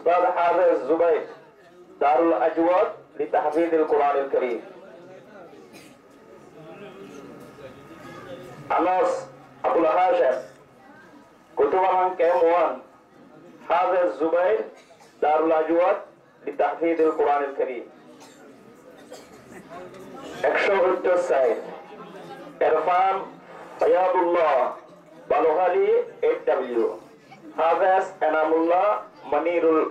উস্তাদ হাফেজ জুবাইর দারুল আজওয়াদ লিতাহফিযিল কুরআনিল কারীম। আনাস আবুল হাশিম কুতুবান কেম1 হাফেজ জুবাইর দারুল আজওয়াদ লিতাহফিযিল কুরআনিল কারীম। 170 সাইড ইরফান ফায়াদুল্লাহ বালুহালি 8W হাফেজ এনামুল্লাহ মনিরুল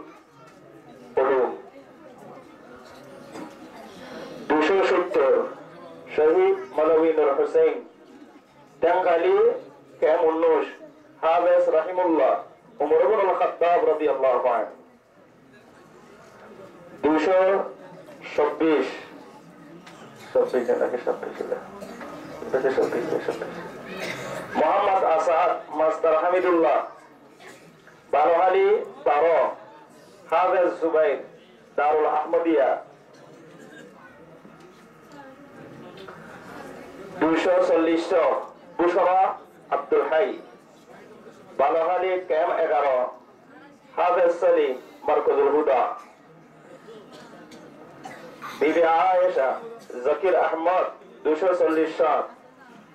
উলুম। 270 শহীদ মৌলভী নূর হোসেন টাঙ্গাইলি কেম19 হাফেজ রাহিমুল্লাহ উমর ইবনুল খাত্তাব রাদিয়াল্লাহু আনহু। 226 মোহাম্মদ আসাদ মাস্টার হামিদুল্লাহ বারোহালি 12 হাফেজ জুবাইর দারুল আহমদিয়া। 240 বুশরা আব্দুল হাই বারোহালি কেম11 হাফেজ সালিম মারকাজুল হুদা। বিবি আয়েশা জাকির আহমদ 240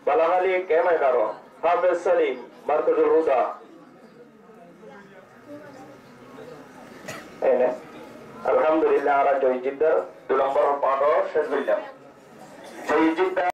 বালাহালি কেম11 হাফেজ সালিম মারকাজুল হুদা। আলহামদুলিল্লাহ। আর জয় জিদ্দার 2 নম্বর পাঠ শেষ হইলাম। জয় জিদ্দার।